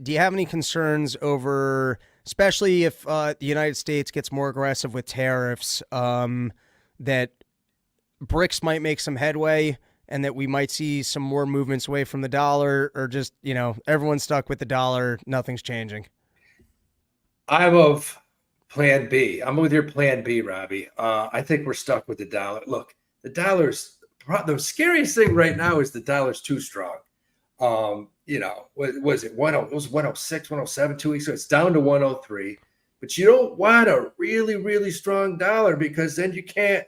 do you have any concerns over, especially if the United States gets more aggressive with tariffs, that BRICS might make some headway and that we might see some more movements away from the dollar, or just, everyone's stuck with the dollar, nothing's changing? I'm of plan B. I'm with your plan B, Robbie. I think we're stuck with the dollar. Look, the scariest thing right now is the dollar's too strong. What was it? It was 106, 107 2 weeks ago. It's down to 103. But you don't want a really, really strong dollar because then you can't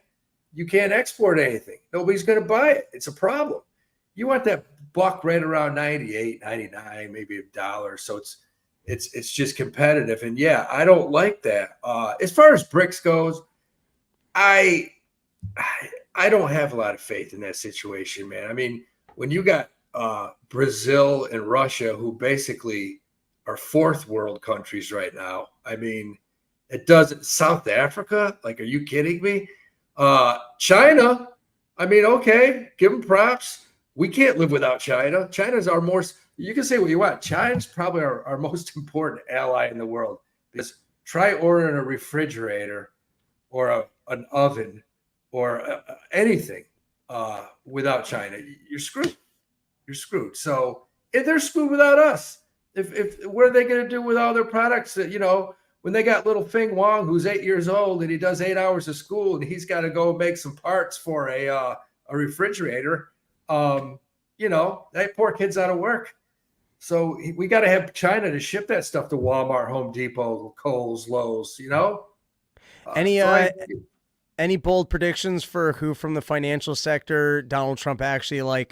export anything. Nobody's going to buy it. It's a problem. You want that buck right around 98, 99, maybe a dollar. So it's just competitive. And yeah, I don't like that. As far as BRICS goes, I I don't have a lot of faith in that situation, man. I mean, when you got Brazil and Russia, who basically are fourth world countries right now. I mean, it doesn't. South Africa, like, are you kidding me? China, I mean, okay, give them props. We can't live without China. China's our more, you can say what you want. China's probably our most important ally in the world, because try ordering a refrigerator or an oven or anything without China. You're screwed. You're screwed. So if they're screwed without us, if what are they going to do with all their products that, when they got little Fing Wong, who's 8 years old and he does 8 hours of school and he's got to go make some parts for a refrigerator, that poor kid's out of work. So we got to have China to ship that stuff to Walmart, Home Depot, Kohl's, Lowe's, Any so any bold predictions for who from the financial sector Donald Trump actually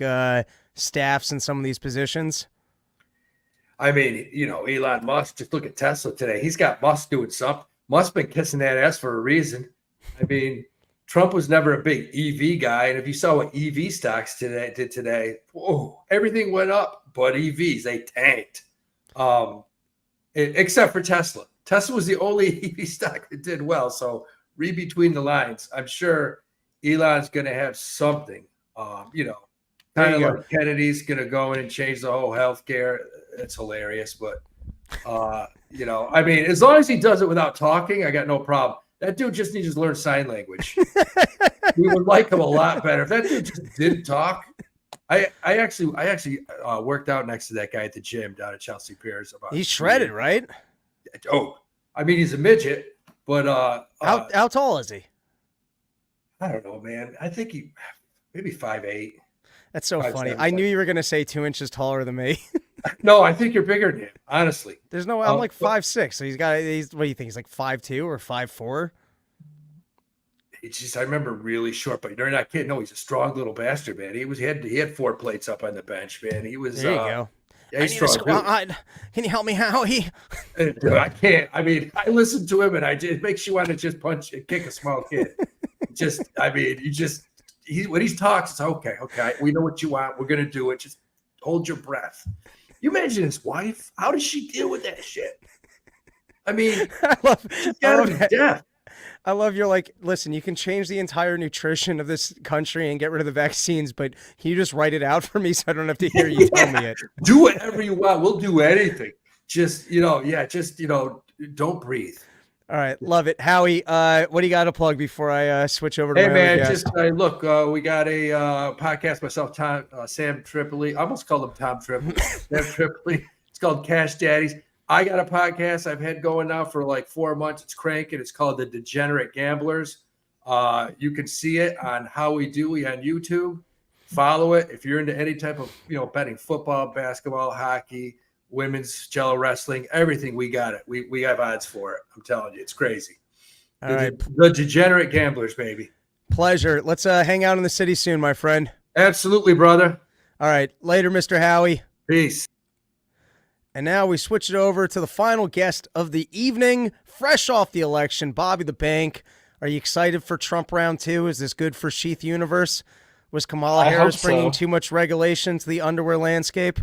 staffs in some of these positions? I mean, Elon Musk, just look at Tesla today. He's got Musk doing something. Musk's been kissing that ass for a reason. I mean, Trump was never a big EV guy. And if you saw what EV stocks did today, everything went up, but EVs, they tanked. Except for Tesla. Tesla was the only EV stock that did well. So read between the lines. I'm sure Elon's going to have something, kind of like Kennedy's going to go in and change the whole healthcare. It's hilarious, but I mean, as long as he does it without talking, I got no problem. That dude just needs to learn sign language. We would like him a lot better if that dude just didn't talk. I actually worked out next to that guy at the gym down at Chelsea Piers. He's shredded, right? Oh, I mean, he's a midget, but how tall is he? I don't know, man. I think he maybe 5'8". That's so funny. I knew you were going to say 2 inches taller than me. No, I think you're bigger than him, honestly. There's no, I'm like 5'6". So what do you think? He's like 5'2" or 5'4"? It's just, I remember really short, but you're not kidding. No, he's a strong little bastard, man. He had 4 plates up on the bench, man. He was, there you go. Yeah, he's strong. Can you help me, Howie? Dude, I can't. I mean, I listen to him and it makes you want to just punch and kick a small kid. When he talks, it's okay. We know what you want. We're going to do it. Just hold your breath. You imagine his wife? How does she deal with that shit? I mean, she's got to be deaf. I love you're like, listen, you can change the entire nutrition of this country and get rid of the vaccines, but can you just write it out for me so I don't have to hear you tell me it? Do whatever you want. We'll do anything. Just, don't breathe. All right. Love it. Howie, what do you got to plug before I switch over to my man, just look, we got a podcast, myself, Sam Tripoli. I almost called him Tom Tripoli. Sam Tripoli. It's called Cash Daddies. I got a podcast I've had going now for like 4 months. It's cranking. It's called The Degenerate Gamblers. You can see it on How We Do We on YouTube. Follow it. If you're into any type of, betting, football, basketball, hockey, women's jello wrestling, everything, we got it. We have odds for it. I'm telling you, it's crazy. All right. The Degenerate Gamblers, baby. Pleasure. Let's hang out in the city soon, my friend. Absolutely, brother. All right. Later, Mr. Howie. Peace. And now we switch it over to the final guest of the evening, fresh off the election, Bobby the Bank. Are you excited for Trump round 2? Is this good for Sheath Universe? Was Kamala Harris bringing too much regulation to the underwear landscape?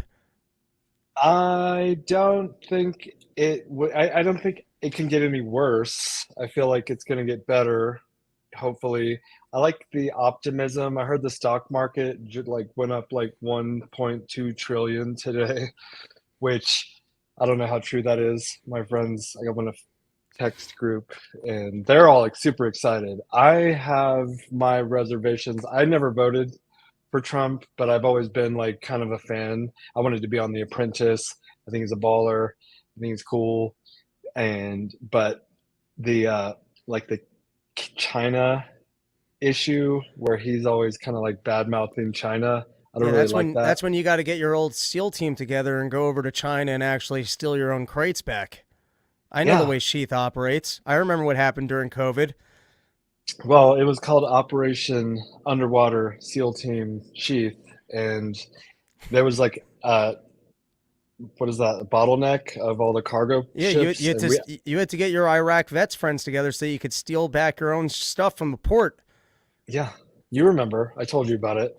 I don't think I don't think it can get any worse. I feel like it's going to get better, hopefully. I like the optimism. I heard the stock market went up like 1.2 trillion today, which I don't know how true that is. My friends, I got one of text group, and they're all like super excited. I have my reservations. I never voted for Trump, but I've always been like kind of a fan. I wanted to be on The Apprentice. I think he's a baller. I think he's cool. And but the like the China issue where he's always kind of like bad mouthing China. I don't Yeah, really like that. that's when you got to get your old SEAL team together and go over to China and actually steal your own crates back. I know the Yeah. way Sheath operates. I remember what happened during COVID. Well, it was called Operation Underwater SEAL Team Sheath, and there was like what is that, a bottleneck of all the cargo Yeah, ships, and we you had to get your Iraq vets friends together so you could steal back your own stuff from the port. yeah, you remember. I told you about it.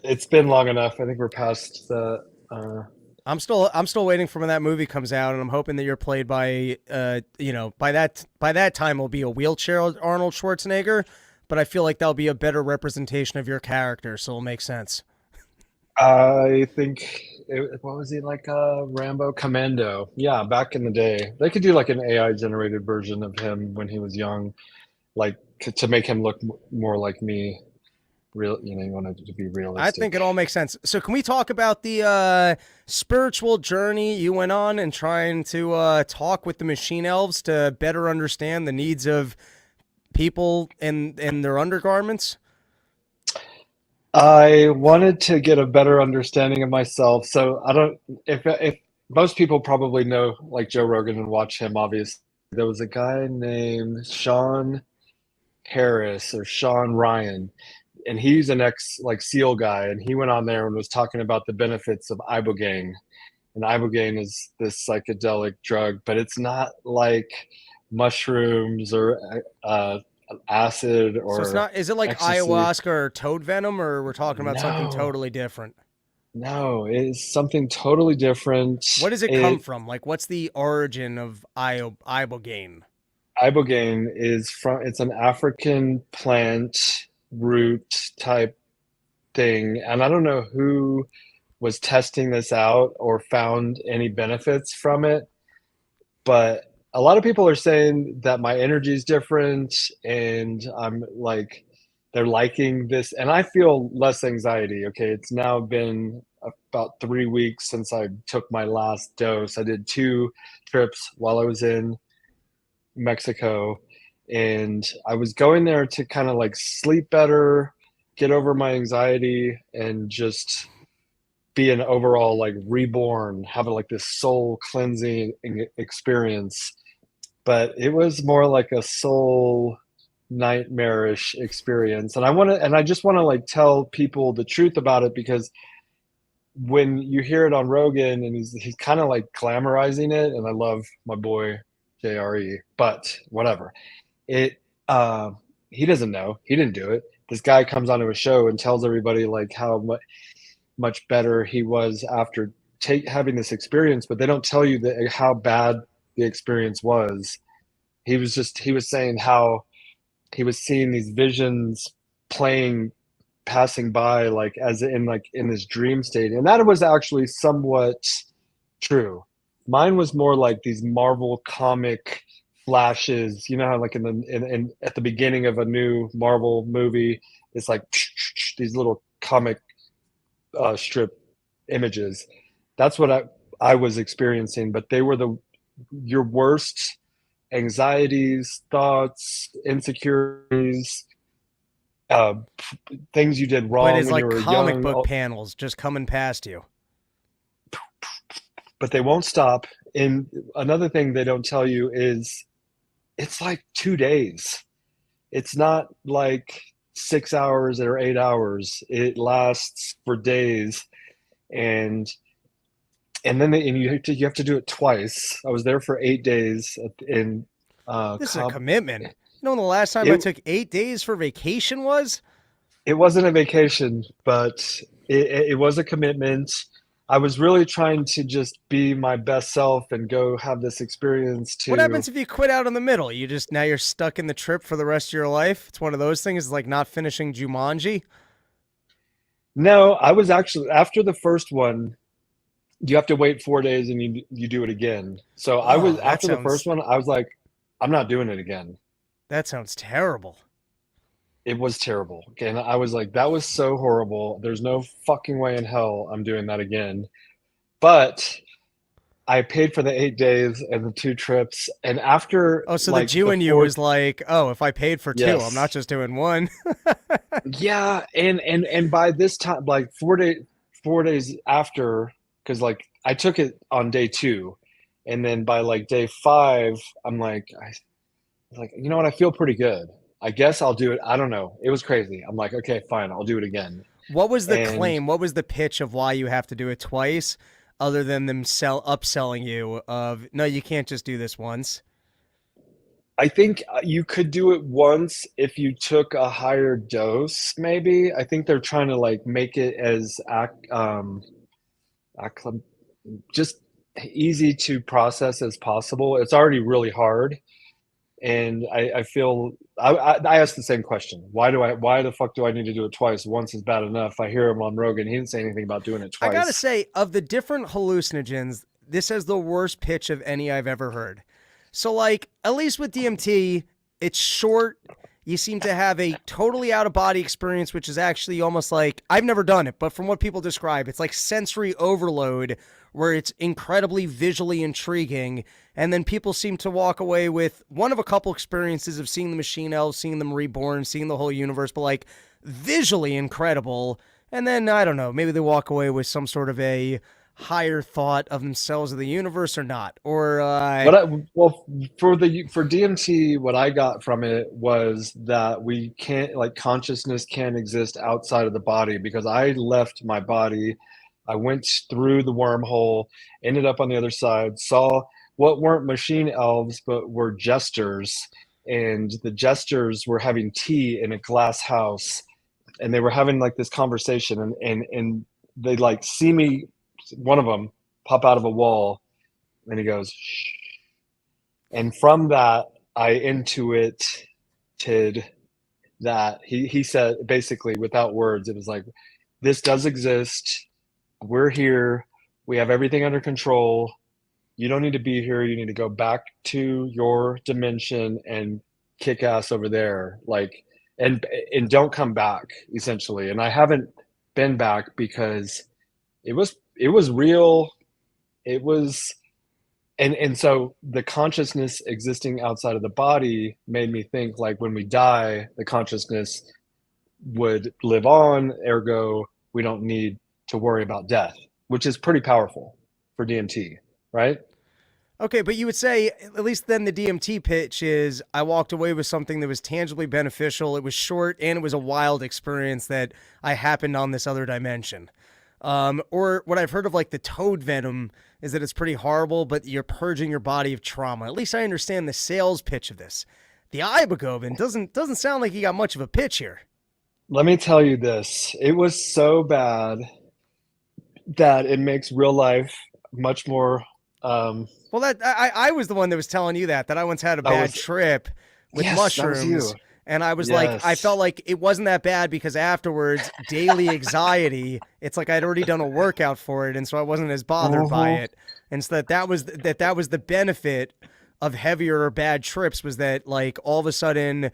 It's been long enough. I think we're past the I'm still waiting for when that movie comes out, and I'm hoping that you're played by by that time will be a wheelchair Arnold Schwarzenegger, but I feel like that'll be a better representation of your character, so it'll make sense. I think what was he like, Rambo Commando? Yeah, back in the day. They could do like an AI generated version of him when he was young, like to make him look more like me. Real, you want it to be I think it realistic. all makes sense. So can we talk about the spiritual journey you went on and trying to talk with the machine elves to better understand the needs of people in their undergarments? I wanted to get a better understanding of myself. So I don't, if most people probably know like Joe Rogan and watch him, obviously. There was a guy named Sean Harris or Sean Ryan, and he's an ex like SEAL guy, and he went on there and was talking about the benefits of ibogaine. And ibogaine is this psychedelic drug, but it's not like mushrooms or acid So it's or not. Is it like ecstasy. ayahuasca or toad venom, or we're talking about something No, totally different? no, it's something totally different. What does it come It from? Like, what's the origin of ibogaine? Ibogaine is from, it's an African plant root type thing, and I don't know who was testing this out or found any benefits from it, but a lot of people are saying that my energy is different and I'm like they're liking this, and I feel less anxiety. Okay, it's now been about 3 weeks since I took my last dose. I did 2 trips while I was in Mexico, and I was going there to kind of like sleep better, get over my anxiety, and just be an overall like reborn, have like this soul cleansing experience. But it was more like a soul nightmarish experience, and I just want to like tell people the truth about it, because when you hear it on Rogan and he's kind of like glamorizing it, and I love my boy JRE, but whatever. It he doesn't know. He didn't do it. This guy comes onto a show and tells everybody like how much better he was after having this experience, but they don't tell you how bad the experience was. He was saying how he was seeing these visions playing, passing by, like in this dream state, and that was actually somewhat true. Mine was more like these Marvel comic flashes. You know how like in at the beginning of a new Marvel movie, it's like these little comic strip images. That's what I was experiencing, but they were your worst anxieties, thoughts, insecurities, uh, things you did But wrong it's when you like were comic young. book panels just coming past you. But they won't stop. And another thing they don't tell you is it's like 2 days. It's not like 6 hours or 8 hours. It lasts for days, and and you have to do it twice. I was there for 8 days in This is a Cobb. commitment. You know when the last time I It took 8 days for vacation was? it wasn't a vacation, but it was a commitment. I was really trying to just be my best self and go have this experience What to. happens if you quit out in the middle? You just now you're stuck in the trip for the rest of your life. It's one of those things, like not finishing Jumanji. No, I was actually after the first one. you have to wait 4 days and you do it again. So I was Oh, after the first one, I was like, I'm not doing it again. that sounds terrible. It was terrible. Okay, and I was like, that was so horrible. There's no fucking way in hell I'm doing that again. But I paid for the 8 days and the 2 trips, and after Oh, so the like Jew the in you fourth, was like, oh, if I paid for two, I'm not yes, just doing one. yeah, and by this time, like 4 days after, because like I took it on day two, and then by like day five, I'm like, you know what? I feel pretty good. I guess I'll do it. I don't know. It was crazy. I'm like, okay, fine, I'll do it again. What was the And claim? What was the pitch of why you have to do it twice, other than them upselling you of no, you can't just do this once? I think you could do it once if you took a higher dose, maybe. I think they're trying to like make it as acclim- just easy to process as possible. It's already really hard. And I feel I asked the same question. Why the fuck do I need to do it twice? Once is bad enough. I hear him on Rogan. He didn't say anything about doing it I gotta twice. say, of the different hallucinogens, this has the worst pitch of any I've ever heard. So, like, at least with DMT, it's short. You seem to have a totally out of body experience, which is actually almost like I've never done it, but from what people describe, it's like sensory overload where it's incredibly visually intriguing. And then people seem to walk away with one of a couple experiences of seeing the machine elves, seeing them reborn, seeing the whole universe, but like visually incredible. And then, I don't know, maybe they walk away with some sort of a higher thought of themselves or the universe or not. Or, What I well for DMT, what I got from it was that we can't like consciousness can't exist outside of the body because I left my body. I went through the wormhole, ended up on the other side, saw what weren't machine elves but were jesters, and the jesters were having tea in a glass house, and they were having like this conversation, and they like see me, one of them pop out of a wall, and he goes, shh. And from that, I intuited that he said basically without words, it was like, this does exist. We're here. We have everything under control. You don't need to be here. You need to go back to your dimension and kick ass over there. Like, and don't come back, essentially. And I haven't been back because it was real. It was and so the consciousness existing outside of the body made me think like when we die the consciousness would live on, ergo we don't need to worry about death, which is pretty powerful for DMT, right? okay, but you would say, at least then the DMT pitch is I walked away with something that was tangibly beneficial. It was short and it was a wild experience that I happened on this other dimension. Or what I've heard of like the toad venom is that it's pretty horrible, but you're purging your body of trauma. At least I understand the sales pitch of this. The ibogaine doesn't sound like you got much of a pitch here. Let me tell you this, it was so bad that it makes real life much more Well, that I was the one that was telling you that I once had a I bad was trip with yes, that was you. mushrooms, and I was like, I Yes. felt like it wasn't that bad because afterwards, daily anxiety. It's like I'd already done a workout for it, and so I wasn't as bothered by Mhm. it. And so that was the benefit of heavier or bad trips was that like all of a sudden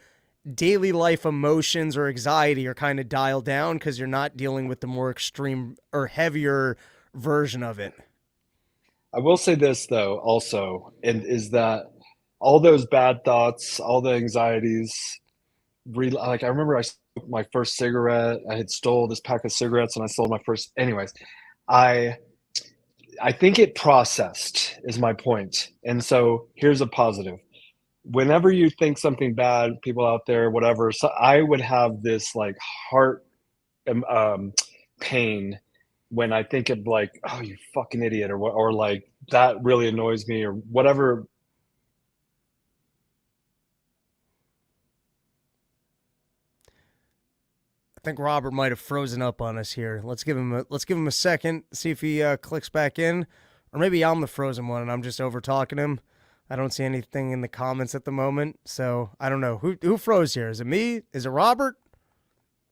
daily life emotions or anxiety are kind of dialed down because you're not dealing with the more extreme or heavier version of it. I will say this though, also, and is that all those bad thoughts, all the anxieties, like I remember I smoked my first cigarette. I had stole this pack of cigarettes, and I sold my first. Anyways, I I think it processed is my point, and so here's a positive. Whenever you think something bad, people out there, whatever, so I would have this like heart um, um, pain when I think of like, oh, you fucking idiot, or what, or like that really annoys me, or whatever. I think Robert might have frozen up on us here. Let's give him a second, see if he clicks back in, or maybe I'm the frozen one and I'm just over talking him. I don't see anything in the comments at the moment, so I don't know who froze here. Is it me? Is it Robert?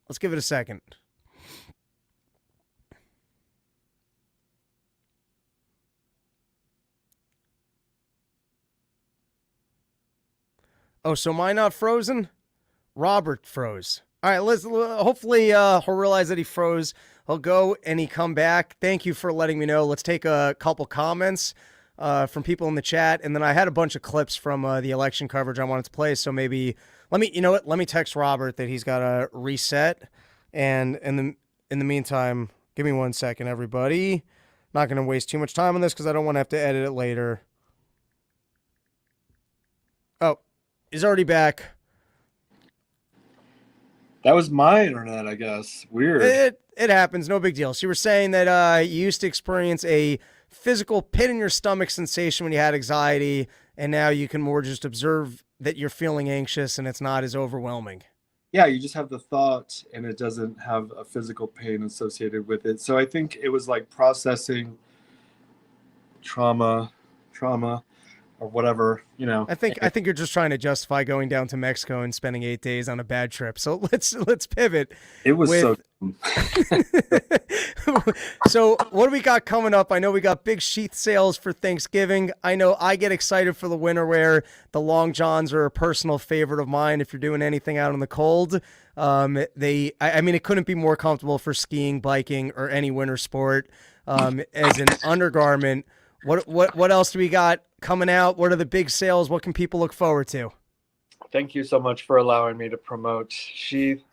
Let's give it a second. Oh, so mine not frozen? Robert froze. All right, let's hopefully he'll realize that he froze. He'll go and he come back. Thank you for letting me know. Let's take a couple comments from people in the chat, and then I had a bunch of clips from the election coverage I wanted to play. So maybe you know what? Let me text Robert that he's got to reset. And in the meantime, give me 1 second, everybody. Not going to waste too much time on this because I don't want to have to edit it later. Oh, he's already back. That was my internet, I guess. Weird. It happens. No big deal. So you were saying that you used to experience a physical pit in your stomach sensation when you had anxiety, and now you can more just observe that you're feeling anxious and it's not as overwhelming. Yeah, you just have the thought and it doesn't have a physical pain associated with it. So I think it was like processing trauma or whatever, you know. I think you're just trying to justify going down to Mexico and spending 8 days on a bad trip. So let's pivot. It was so So what do we got coming up? I know we got big sheath sales for Thanksgiving. I know I get excited for the winter wear. The long johns are a personal favorite of mine. If you're doing anything out in the cold, I mean, it couldn't be more comfortable for skiing, biking, or any winter sport. As an undergarment, what else do we got coming out? What are the big sales? What can people look forward to? Thank you so much for allowing me to promote Sheath.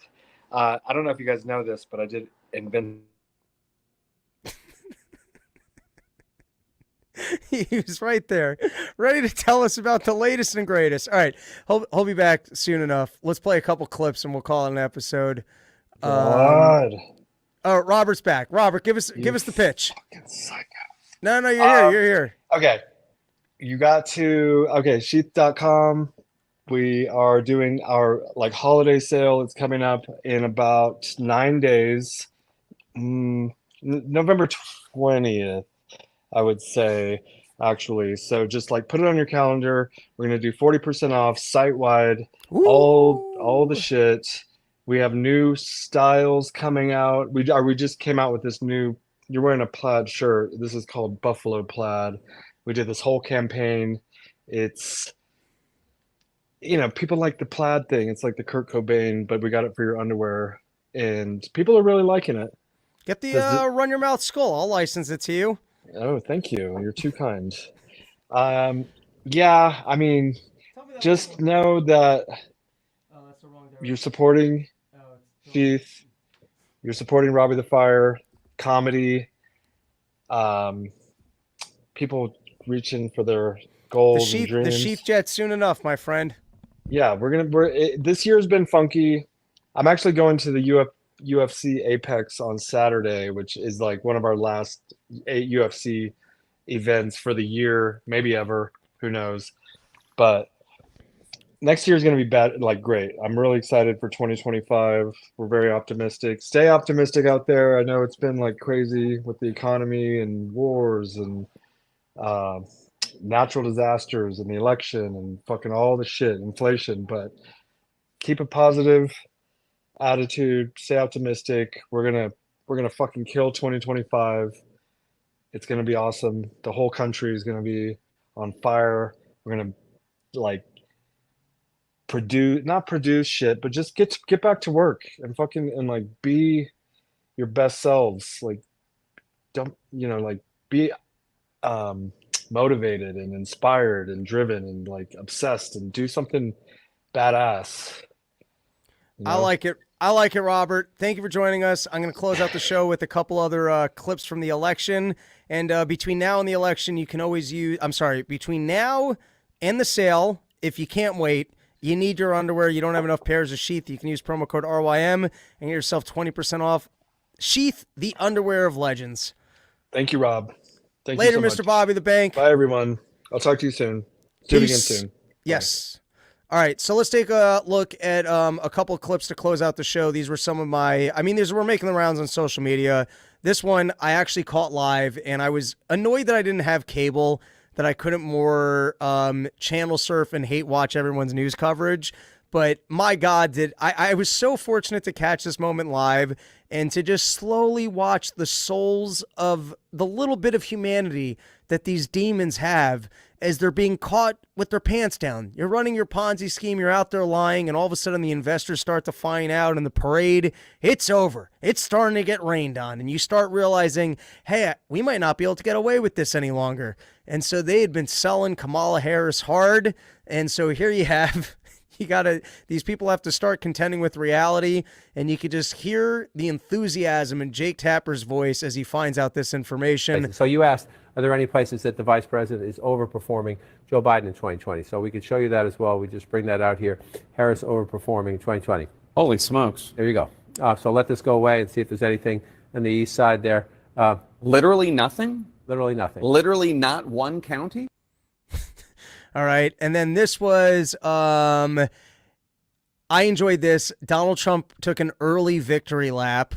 I don't know if you guys know this, but I did invent. He was right there, ready to tell us about the latest and greatest. All right, he'll be back soon enough. Let's play a couple clips and we'll call it an episode. God. Oh, Robert's back. Robert, give us the pitch. Fucking psycho. No, you're here. Okay. You got to sheath.com. We are doing our holiday sale. It's coming up in about 9 days. November 20th, I would say, actually. So just put it on your calendar. We're going to do 40% off site-wide, all the shit. We have new styles coming out. We just came out with this new, you're wearing a plaid shirt. This is called Buffalo Plaid. We did this whole campaign. It's, people like the plaid thing. It's like the Kurt Cobain, but we got it for your underwear. And people are really liking it. Get the Run Your Mouth skull. I'll license it to you. Oh, thank you. You're too kind. Yeah, I mean, just know that you're supporting Sheath. You're supporting Robbie the Fire, comedy, people reaching for their goals and dreams. The Sheath jet soon enough, my friend. Yeah, this year's been funky. I'm actually going to the UFC Apex on Saturday, which is one of our last 8 UFC events for the year, maybe ever, who knows. But next year is going to be great. I'm really excited for 2025. We're very optimistic. Stay optimistic out there. I know it's been crazy with the economy and wars and natural disasters and the election and fucking all the shit, inflation, but keep a positive attitude, stay optimistic. We're gonna fucking kill 2025. It's gonna be awesome. The whole country is gonna be on fire. We're gonna not produce shit, but just get back to work and be your best selves. Be motivated and inspired and driven and obsessed and do something badass. I like it, Robert. Thank you for joining us. I'm going to close out the show with a couple other clips from the election. And between now and the election, you can always between now and the sale, if you can't wait, you need your underwear, you don't have enough pairs of Sheath, you can use promo code RYM and get yourself 20% off. Sheath, the underwear of legends. Thank you, Rob. Thank Later, you so Mr. much. Bobby the Bank. Bye, everyone. I'll talk to you soon. Do it again Peace. soon. Yes. All right, so let's take a look at a couple of clips to close out the show. These were some of these were making the rounds on social media. This one I actually caught live, and I was annoyed that I didn't have cable, that I couldn't more channel surf and hate watch everyone's news coverage. But my God, I was so fortunate to catch this moment live, and to just slowly watch the souls of the little bit of humanity that these demons have as they're being caught with their pants down. You're running your Ponzi scheme, you're out there lying, and all of a sudden the investors start to find out, and the parade, it's over. It's starting to get rained on, and you start realizing, hey, we might not be able to get away with this any longer. And so they had been selling Kamala Harris hard, and so here you have... these people have to start contending with reality, and you could just hear the enthusiasm in Jake Tapper's voice as he finds out this information. So you asked, are there any places that the vice president is overperforming Joe Biden in 2020? So we could show you that as well. We just bring that out here. Harris overperforming in 2020. Holy smokes. There you go. So let this go away and see if there's anything on the east side there. Literally nothing? Literally nothing. Literally not one county? All right. And then this was, I enjoyed this. Donald Trump took an early victory lap.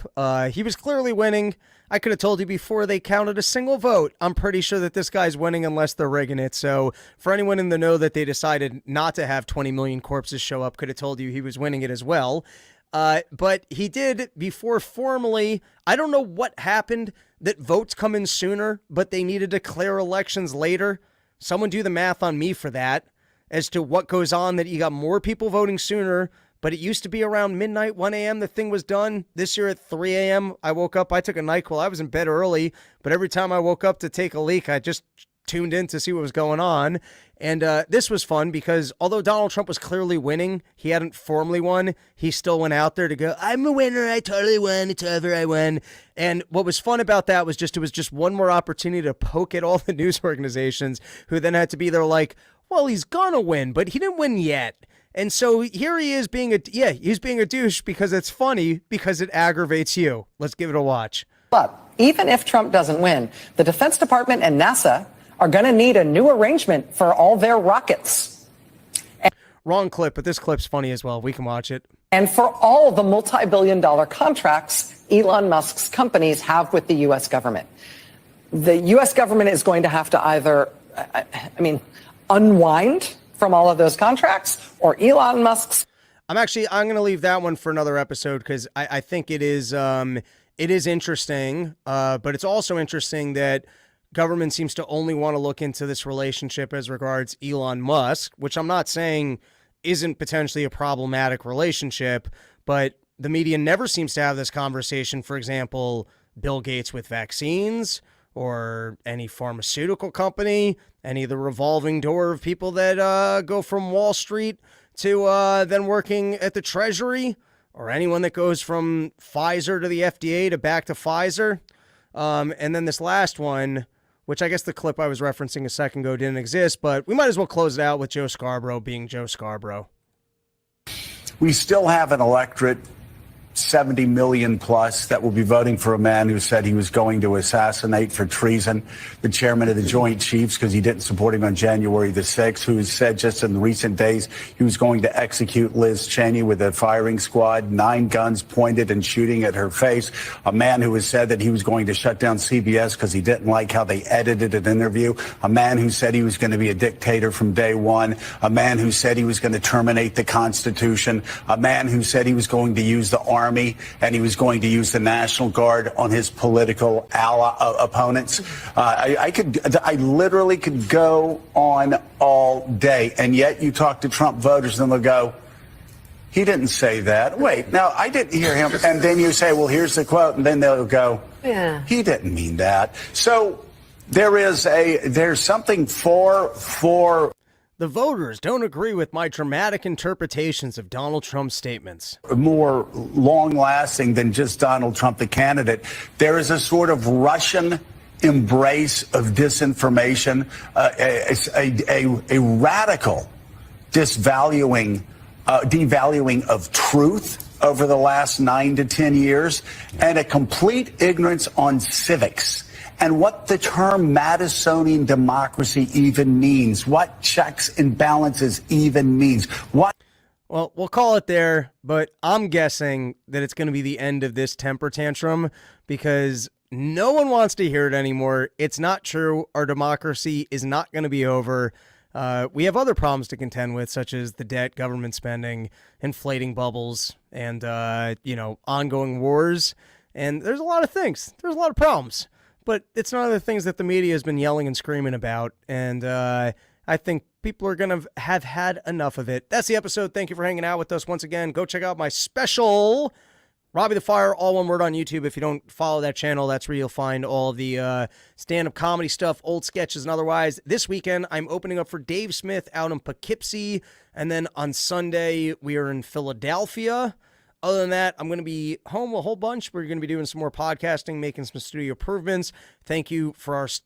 He was clearly winning. I could have told you before they counted a single vote. I'm pretty sure that this guy's winning unless they're rigging it. So for anyone in the know that they decided not to have 20 million corpses show up, could have told you he was winning it as well. But he did before formally, I don't know what happened that votes come in sooner, but they needed to declare elections later. Someone do the math on me for that as to what goes on, that you got more people voting sooner, but it used to be around midnight, 1 a.m. the thing was done. This year at 3 a.m. I woke up, I took a NyQuil. I was in bed early, but every time I woke up to take a leak, I just tuned in to see what was going on. And this was fun because although Donald Trump was clearly winning, he hadn't formally won. He still went out there to go, I'm a winner. I totally won. It's over. I won. And what was fun about that was it was just one more opportunity to poke at all the news organizations who then had to be there like, well, he's going to win, but he didn't win yet. And so here he is he's being a douche because it's funny because it aggravates you. Let's give it a watch. But even if Trump doesn't win, the Defense Department and NASA are going to need a new arrangement for all their rockets. Wrong clip, but this clip's funny as well. We can watch it. And for all the multi-billion-dollar contracts Elon Musk's companies have with the U.S. government. The U.S. government is going to have to either, unwind from all of those contracts, or Elon Musk's. I'm going to leave that one for another episode because I think it is interesting, but it's also interesting that government seems to only want to look into this relationship as regards Elon Musk, which I'm not saying isn't potentially a problematic relationship, but the media never seems to have this conversation. For example, Bill Gates with vaccines, or any pharmaceutical company, any of the revolving door of people that go from Wall Street to then working at the Treasury, or anyone that goes from Pfizer to the FDA to back to Pfizer. And then this last one, which I guess the clip I was referencing a second ago didn't exist, but we might as well close it out with Joe Scarborough being Joe Scarborough. We still have an electorate, 70 million plus, that will be voting for a man who said he was going to assassinate for treason the chairman of the Joint Chiefs because he didn't support him on January the 6th, who has said just in recent days he was going to execute Liz Cheney with a firing squad, 9 guns pointed and shooting at her face. A man who has said that he was going to shut down CBS because he didn't like how they edited an interview. A man who said he was going to be a dictator from day one. A man who said he was going to terminate the Constitution. A man who said he was going to use the army and he was going to use the National Guard on his political opponents. I literally could go on all day, and yet you talk to Trump voters and they'll go, he didn't say that. Wait, now I didn't hear him. And then you say, well, here's the quote, and then they'll go, yeah, he didn't mean that. So there's something for. The voters don't agree with my dramatic interpretations of Donald Trump's statements. More long-lasting than just Donald Trump, the candidate. There is a sort of Russian embrace of disinformation, a radical devaluing of truth over the last 9 to 10 years, and a complete ignorance on civics and what the term Madisonian democracy even means, what checks and balances even means. Well, we'll call it there, but I'm guessing that it's going to be the end of this temper tantrum because no one wants to hear it anymore. It's not true. Our democracy is not going to be over. We have other problems to contend with, such as the debt, government spending, inflating bubbles, and ongoing wars And there's a lot of things. There's a lot of problems. But it's none of the things that the media has been yelling and screaming about. And I think people are going to have had enough of it. That's the episode. Thank you for hanging out with us once again. Go check out my special, Robbie the Fire, all one word, on YouTube. If you don't follow that channel, that's where you'll find all the stand-up comedy stuff, old sketches and otherwise. This weekend, I'm opening up for Dave Smith out in Poughkeepsie. And then on Sunday, we are in Philadelphia. Other than that, I'm going to be home a whole bunch. We're going to be doing some more podcasting, making some studio improvements. Thank you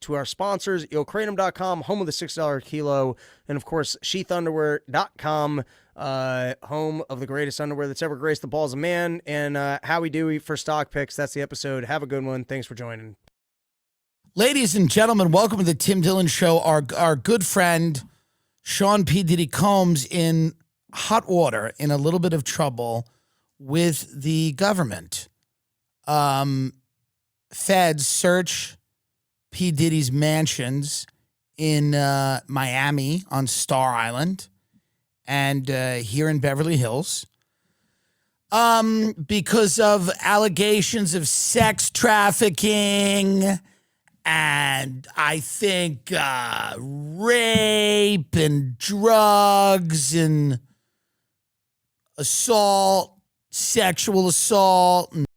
to our sponsors, YoKratom.com, home of the $6 a kilo, and of course, SheathUnderwear.com, home of the greatest underwear that's ever graced the balls of man. And Howie Dewey for stock picks. That's the episode. Have a good one. Thanks for joining. Ladies and gentlemen, welcome to the Tim Dillon Show. Our good friend Sean P. Diddy Combs in hot water, in a little bit of trouble with the government. Feds search P. Diddy's mansions in Miami on Star Island and here in Beverly Hills because of allegations of sex trafficking and I think rape and drugs and assault, sexual assault, and